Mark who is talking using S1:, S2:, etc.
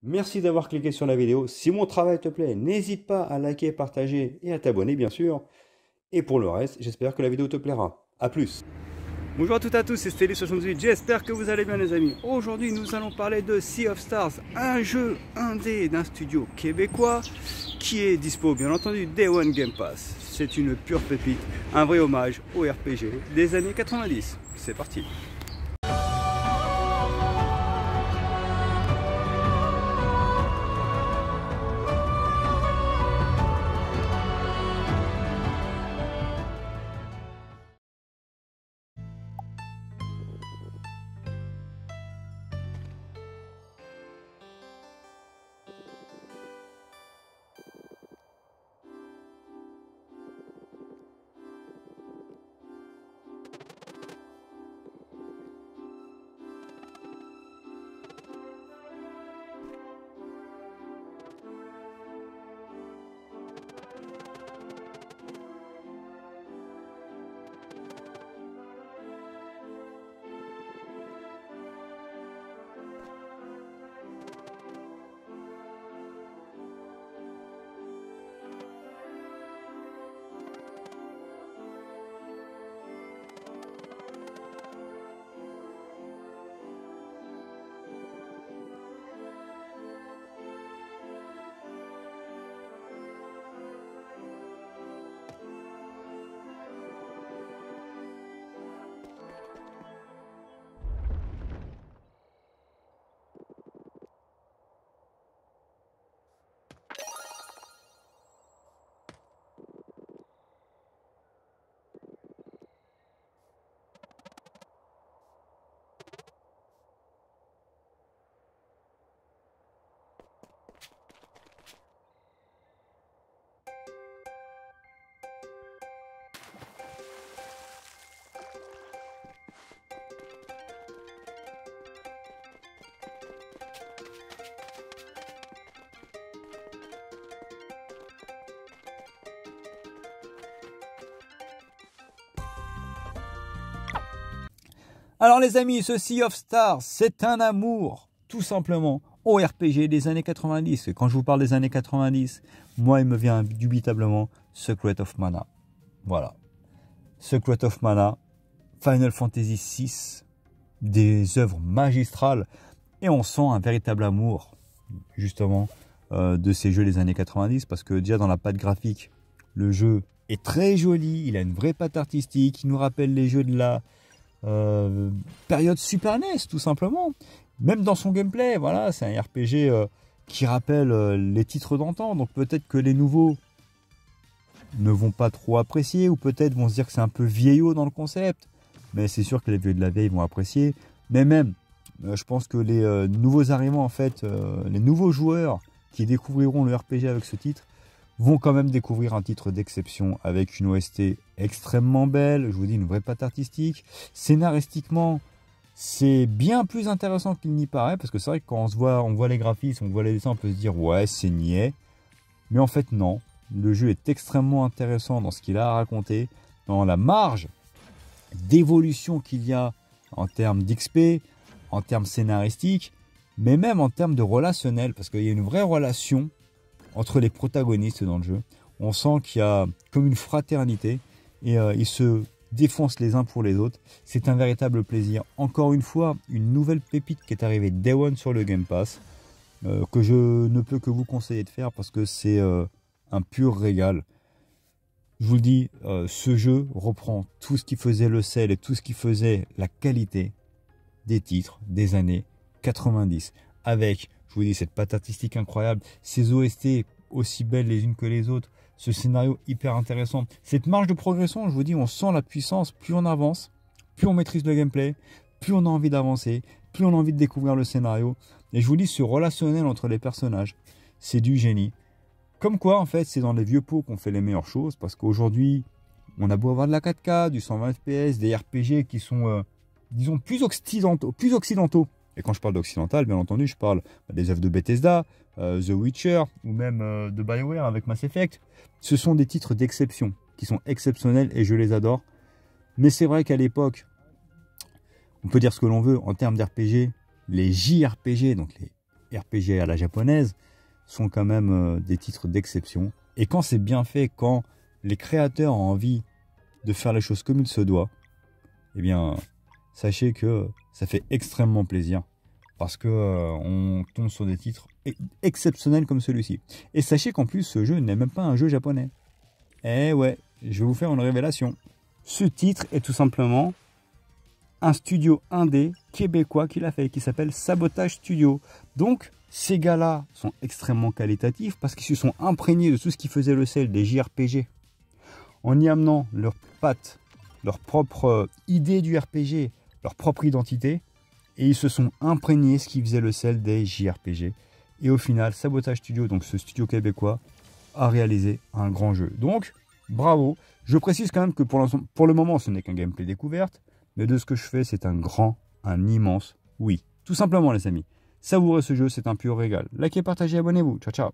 S1: Merci d'avoir cliqué sur la vidéo. Si mon travail te plaît, n'hésite pas à liker, partager et à t'abonner bien sûr. Et pour le reste, j'espère que la vidéo te plaira. A plus. Bonjour à toutes et à tous, c'est Stelly68, j'espère que vous allez bien les amis. Aujourd'hui nous allons parler de Sea of Stars, un jeu indé d'un studio québécois qui est dispo bien entendu Day One Game Pass. C'est une pure pépite, un vrai hommage au RPG des années 90. C'est parti. Alors les amis, ce Sea of Stars, c'est un amour, tout simplement, au RPG des années 90. Et quand je vous parle des années 90, moi il me vient indubitablement Secret of Mana. Voilà. Secret of Mana, Final Fantasy VI, des œuvres magistrales. Et on sent un véritable amour, justement, de ces jeux des années 90. Parce que déjà dans la patte graphique, le jeu est très joli, il a une vraie patte artistique, il nous rappelle les jeux de la... période Super NES tout simplement, même dans son gameplay. Voilà, c'est un RPG qui rappelle les titres d'antan, donc peut-être que les nouveaux ne vont pas trop apprécier, ou peut-être vont se dire que c'est un peu vieillot dans le concept, mais c'est sûr que les vieux de la vieille vont apprécier. Mais même je pense que les nouveaux arrivants, en fait, les nouveaux joueurs qui découvriront le RPG avec ce titre vont quand même découvrir un titre d'exception avec une OST extrêmement belle, je vous dis, une vraie patte artistique. Scénaristiquement, c'est bien plus intéressant qu'il n'y paraît, parce que c'est vrai que quand on voit les graphismes, on voit les dessins, on peut se dire ouais, c'est niais. Mais en fait non, le jeu est extrêmement intéressant dans ce qu'il a à raconter, dans la marge d'évolution qu'il y a en termes d'XP, en termes scénaristiques, mais même en termes de relationnel, parce qu'il y a une vraie relation entre les protagonistes dans le jeu. On sent qu'il y a comme une fraternité et ils se défoncent les uns pour les autres. C'est un véritable plaisir. Encore une fois, une nouvelle pépite qui est arrivée Day One sur le Game Pass, que je ne peux que vous conseiller de faire parce que c'est un pur régal. Je vous le dis, ce jeu reprend tout ce qui faisait le sel et tout ce qui faisait la qualité des titres des années 90. Avec, je vous dis, cette patte artistique incroyable, ces OST aussi belles les unes que les autres, ce scénario hyper intéressant, cette marge de progression, je vous dis, on sent la puissance, plus on avance, plus on maîtrise le gameplay, plus on a envie d'avancer, plus on a envie de découvrir le scénario. Et je vous dis, ce relationnel entre les personnages, c'est du génie. Comme quoi, en fait, c'est dans les vieux pots qu'on fait les meilleures choses, parce qu'aujourd'hui, on a beau avoir de la 4K, du 120 FPS, des RPG qui sont, disons, plus occidentaux. Et quand je parle d'occidental, bien entendu, je parle des œuvres de Bethesda, The Witcher, ou même de BioWare avec Mass Effect. Ce sont des titres d'exception, qui sont exceptionnels et je les adore. Mais c'est vrai qu'à l'époque, on peut dire ce que l'on veut, en termes d'RPG, les JRPG, donc les RPG à la japonaise sont quand même des titres d'exception. Et quand c'est bien fait, quand les créateurs ont envie de faire les choses comme il se doit, eh bien, sachez que ça fait extrêmement plaisir parce que on tombe sur des titres exceptionnels comme celui-ci. Et sachez qu'en plus, ce jeu n'est même pas un jeu japonais. Eh ouais, je vais vous faire une révélation. Ce titre est tout simplement un studio indé québécois qui l'a fait, qui s'appelle Sabotage Studio. Donc, ces gars-là sont extrêmement qualitatifs parce qu'ils se sont imprégnés de tout ce qui faisait le sel des JRPG en y amenant leurs pattes, leur propre idée du RPG, leur propre identité, et ils se sont imprégnés de ce qui faisait le sel des JRPG. Et au final, Sabotage Studio, donc ce studio québécois, a réalisé un grand jeu. Donc, bravo. Je précise quand même que pour le moment, ce n'est qu'un gameplay découverte, mais de ce que je fais, c'est un immense oui. Tout simplement, les amis. Savourez ce jeu, c'est un pur régal. Likez, partagez, abonnez-vous. Ciao, ciao.